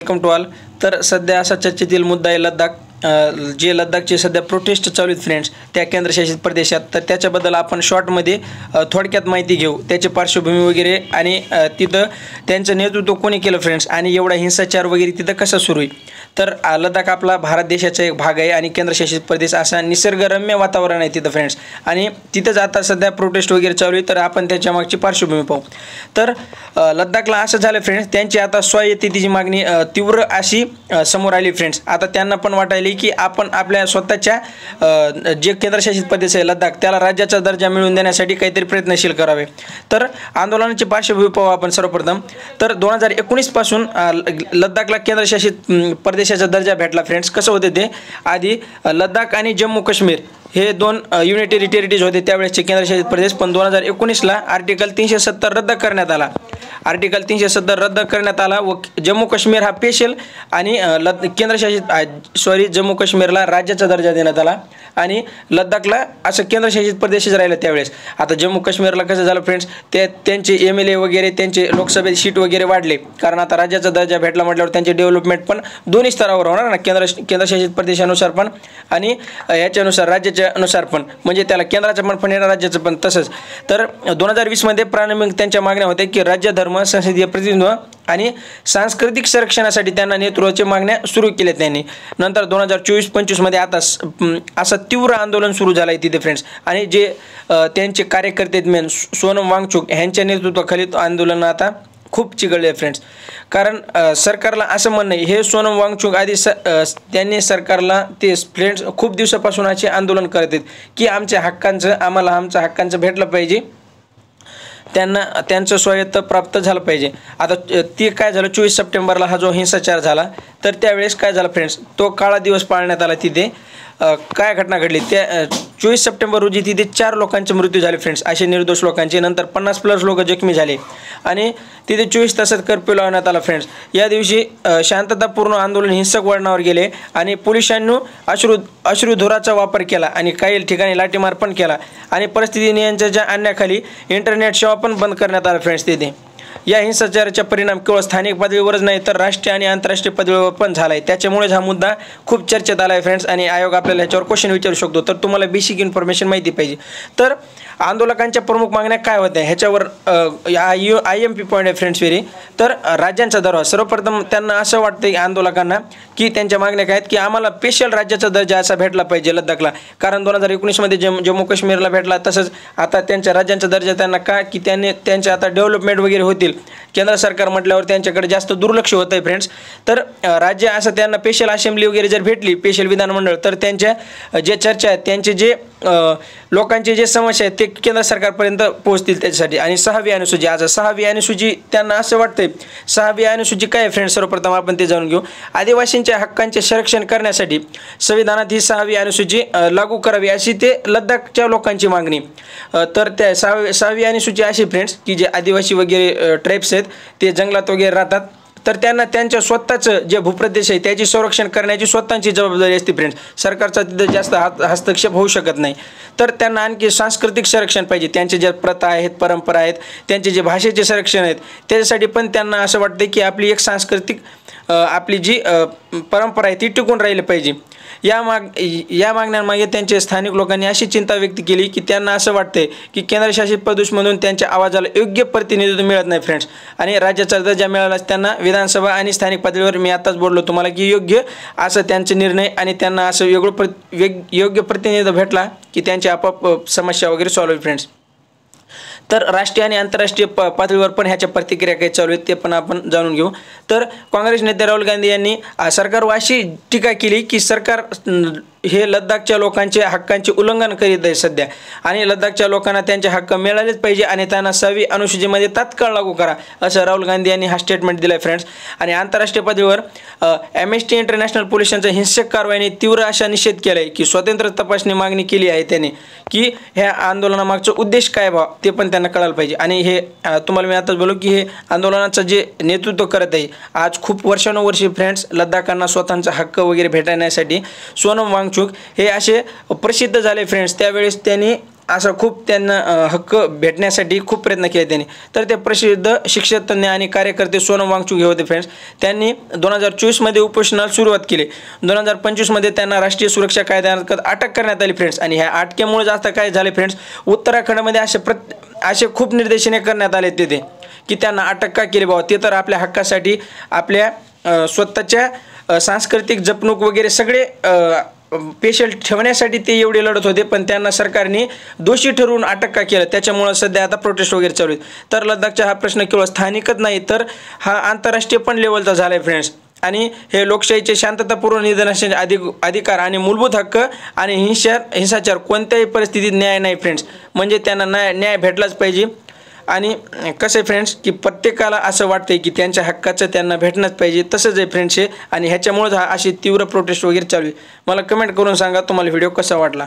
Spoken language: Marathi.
Welcome to all. तर सध्या असा चर्चेतील मुद्दा आहे लद्दाख. जे लद्दाखचे सध्या प्रोटेस्ट चालू आहेत फ्रेंड्स त्या केंद्रशासित प्रदेशात. तर त्याच्याबद्दल आपण शॉर्टमध्ये थोडक्यात माहिती घेऊ, त्याची पार्श्वभूमी वगैरे आणि तिथं त्यांचं नेतृत्व कोणी केलं फ्रेंड्स आणि एवढा हिंसाचार वगैरे तिथं कसा सुरू आहे. तर लद्दाख आपला भारत देशाचा एक भाग आहे आणि केंद्रशासित प्रदेश असा निसर्गरम्य वातावरण आहे तिथं फ्रेंड्स. आणि तिथंच आता सध्या प्रोटेस्ट वगैरे चालू आहे. तर आपण त्याच्या मागची पार्श्वभूमी पाहू. तर लद्दाखला असं झालं फ्रेंड्स, त्यांची आता स्वायत्ततेची मागणी तीव्र अशी समोर आली फ्रेंड्स. आता त्यांना पण वाटायली की आपण आपल्या स्वतःच्या जे केंद्रशासित प्रदेश आहे लद्दाख त्याला राज्याचा दर्जा मिळवून देण्यासाठी काहीतरी प्रयत्नशील करावे. तर आंदोलनाची पार्श्वभूमी पाहू आपण सर्वप्रथम. तर 2019 पासून लद्दाखला केंद्रशासित प्रदेशाचा दर्जा भेटला फ्रेंड्स. कसं होते ते, आधी लद्दाख आणि जम्मू काश्मीर हे दोन युनिटरी टेरिटरीज होते त्यावेळेसचे केंद्रशासित प्रदेश. पण 2019ला आर्टिकल 370 रद्द करण्यात आला. आर्टिकल 370 रद्द करण्यात आला व जम्मू काश्मीर हा स्पेशल आणि जम्मू काश्मीरला राज्याचा दर्जा देण्यात आला आणि लद्दाखला असं केंद्रशासित प्रदेशच राहिलं त्यावेळेस. आता जम्मू काश्मीरला कसं झालं फ्रेंड्स, त्यांचे MLA वगैरे त्यांचे लोकसभेत सीट वगैरे वाढले, कारण आता राज्याचा दर्जा भेटला म्हटल्यावर त्यांचे डेव्हलपमेंट पण दोन्ही स्तरावर होणार ना, केंद्रशासित प्रदेशानुसार पण आणि याच्यानुसार राज्याच्या अनुसार पण, म्हणजे त्याला केंद्राचं पण येणार राज्याचं पण तसंच. तर 2020 मध्ये प्रारंभिक त्यांच्या मागण्या होत्या की राज्य, धर्म, संसदीय प्रतिनिधित्व आणि सांस्कृतिक संरक्षणासाठी त्यांना नेतृत्वाच्या मागण्या सुरू केल्या त्यांनी. नंतर 2024-25 मध्ये आता असं तीव्र आंदोलन सुरू झालं आहे तिथे फ्रेंड्स. आणि जे त्यांचे कार्यकर्ते मेन सोनम वांगचुक यांच्या नेतृत्वाखाली आंदोलन आता खूप चिघळले फ्रेंड्स. कारण सरकारला असं म्हणणं आहे, हे सोनम वांगचुक आधी त्यांनी सरकारला ते फ्रेंड्स खूप दिवसापासून असे आंदोलन करत आहेत की आमच्या हक्कांचं भेटलं पाहिजे, त्यांचं स्वायत्त प्राप्त झालं पाहिजे. आता ते काय झालं, 24 सप्टेंबरला हा जो हिंसाचार झाला तर त्यावेळेस काय झालं फ्रेंड्स, तो काळा दिवस पाळण्यात आला. तिथे काय घटना घडली, त्या 24 सप्टेंबर रोजी तिथे 4 लोकांचे मृत्यू झाले फ्रेंड्स, असे निर्दोष लोकांचे. नंतर 50+ लोक जखमी झाले आणि तिथे 24 तासात कर्फ्यू लावण्यात आला फ्रेंड्स. या दिवशी शांततापूर्ण आंदोलन हिंसक वळणावर गेले आणि पोलिसांनी अश्रुधुराचा वापर केला आणि काही ठिकाणी लाठीमार पण केला आणि परिस्थिती नियंत्रणाच्या आणण्याखाली इंटरनेट सेवा पण बंद करण्यात आला फ्रेंड्स तिथे. या हिंसाचाराचा परिणाम केवळ स्थानिक पातळीवरच नाही तर राष्ट्रीय आणि आंतरराष्ट्रीय पातळीवर पण झाला आहे. त्याच्यामुळेच हा मुद्दा खूप चर्चेत आला आहे फ्रेंड्स. आणि आयोग आपल्याला ह्याच्यावर क्वेश्चन विचारू शकतो. तर तुम्हाला बेसिक इन्फॉर्मेशन माहिती पाहिजे. तर आंदोलकांच्या प्रमुख मागण्या काय होत्या ह्याच्यावर IMP पॉईंट आहे फ्रेंड्स वेरी. तर राज्यांचा दर्जा, सर्वप्रथम त्यांना असं वाटतं की आंदोलकांना की त्यांच्या मागण्या काय आहेत की आम्हाला स्पेशल राज्याचा दर्जा असा भेटला पाहिजे लद्दाखला. कारण 2019 मध्ये जम्मू काश्मीरला भेटला, तसंच आता त्यांच्या राज्यांचा दर्जा त्यांना का की त्यांचे आता डेव्हलपमेंट वगैरे होतील. केंद्र सरकार म्हटल्यावर त्यांच्याकडे जास्त दुर्लक्ष होतं आहे फ्रेंड्स. तर राज्य असं त्यांना स्पेशल असेंब्ली वगैरे जर भेटली, स्पेशल विधानमंडळ, तर त्यांच्या जे चर्चा आहेत, त्यांचे जे लोकांचे जे समस्या आहेत ते केंद्र सरकारपर्यंत पोहोचतील त्याच्यासाठी. आणि 6वी अनुसूची, आज 6वी अनुसूची त्यांना असं वाटतंय. 6वी अनुसूची काय आहे फ्रेंड्स, सर्वप्रथम आपण ते जाणून घेऊ. आदिवासींच्या हक्कांचे संरक्षण करण्यासाठी संविधानात ही 6वी अनुसूची लागू करावी अशी ते लद्दाखच्या लोकांची मागणी. तर त्या 6वी अनुसूची अशी फ्रेंड्स की जे आदिवासी वगैरे ट्राईब्स आहेत ते जंगलात वगैरे राहतात, तर त्यांना त्यांच्या स्वतःचं जे भूप्रदेश आहे त्याची संरक्षण करण्याची स्वतःची जबाबदारी असते फ्रेंड्स. सरकारचा तिथं जास्त हस्तक्षेप होऊ शकत नाही. तर त्यांना आणखी सांस्कृतिक संरक्षण पाहिजे, त्यांचे ज्या प्रथा आहेत, परंपरा आहेत, त्यांचे जे भाषेचे संरक्षण आहेत त्याच्यासाठी पण त्यांना असं वाटतं की आपली एक सांस्कृतिक आपली जी परंपरा आहे ती टिकून राहिली पाहिजे. या मागण्यांमागे त्यांचे स्थानिक लोकांनी अशी चिंता व्यक्त केली की त्यांना असं वाटतंय की केंद्रशासित प्रदेशमधून त्यांच्या आवाजाला योग्य प्रतिनिधित्व मिळत नाही फ्रेंड्स. आणि राज्याचा दर्जा मिळालाच त्यांना विधानसभा आणि स्थानिक पातळीवर, मी आताच बोललो तुम्हाला की योग्य असं त्यांचे निर्णय आणि त्यांना असं योग्य प्रतिनिधित्व भेटला की त्यांची आपोआप समस्या वगैरे सॉल्व्ह होईल फ्रेंड्स. तर राष्ट्रीय आणि आंतरराष्ट्रीय पातळीवर पण ह्याच्या प्रतिक्रिया काही चालू आहेत ते पण आपण जाणून घेऊ. तर काँग्रेस नेते राहुल गांधी यांनी सरकारवर अशी टीका केली की सरकार हे लद्दाखच्या लोकांचे हक्कांचे उल्लंघन करीत आहे सध्या आणि लद्दाखच्या लोकांना त्यांचे हक्क मिळालेच पाहिजे आणि त्यांना 6वी अनुसूचीमध्ये तात्काळ लागू करा, असं राहुल गांधी यांनी हा स्टेटमेंट दिलं आहे फ्रेंड्स. आणि आंतरराष्ट्रीय पातळीवर Amnesty इंटरनॅशनल पोलिसांच्या हिंसक कारवाईने तीव्र असा निषेध केला आहे की स्वतंत्र तपासणी मागणी केली आहे त्याने की ह्या आंदोलनामागचा उद्देश काय व्हावा ते पण त्यांना कळायला पाहिजे. आणि हे तुम्हाला मी आताच बोलू की हे आंदोलनाचं जे नेतृत्व करत आहे आज खूप वर्षानुवर्षे फ्रेंड्स लद्दाखांना स्वतःचा हक्क वगैरे भेटण्यासाठी सोनम वांगचुक हे असे प्रसिद्ध झाले फ्रेंड्स. त्यावेळेस त्यांनी असं खूप त्यांना हक्क भेटण्यासाठी खूप प्रयत्न केले त्यांनी. तर ते प्रसिद्ध शिक्षकतज्ञ आणि कार्यकर्ते सोनम वांगचुक हे होते फ्रेंड्स. त्यांनी 2024मध्ये उपोषणाला सुरुवात केली. 2025मध्ये त्यांना राष्ट्रीय सुरक्षा कायद्याअंतर्गत अटक करण्यात आली फ्रेंड्स. आणि ह्या अटकेमुळे जास्त काय झाले फ्रेंड्स, उत्तराखंडमध्ये असे खूप निर्देशने करण्यात आले तिथे की त्यांना अटक का केली बाबा. ते तर आपल्या हक्कासाठी, आपल्या स्वतःच्या सांस्कृतिक जपणूक वगैरे सगळे पेशल ठेवण्यासाठी ते एवढे लढत होते, पण त्यांना सरकारने दोषी ठरवून अटक का केलं, त्याच्यामुळं सध्या आता प्रोटेस्ट वगैरे चालू आहेत. तर लडाखचा हा प्रश्न केवळ स्थानिकच नाही तर हा आंतरराष्ट्रीय पण लेवलचा झाला आहे फ्रेंड्स. आणि हे लोकशाहीचे शांततापूर्व निधनाचे अधिकार आणि मूलभूत हक्क आणि हिंसाचार कोणत्याही परिस्थितीत न्याय नाही फ्रेंड्स. म्हणजे त्यांना न्याय भेटलाच पाहिजे. आणि कसं आहे फ्रेंड्स की प्रत्येकाला असं वाटतंय की त्यांच्या हक्काचं त्यांना भेटणंच पाहिजे. तसंच आहे फ्रेंड्स हे. आणि ह्याच्यामुळेच हा अशी तीव्र प्रोटेस्ट वगैरे चालू आहे. मला कमेंट करून सांगा तुम्हाला व्हिडिओ कसा वाटला.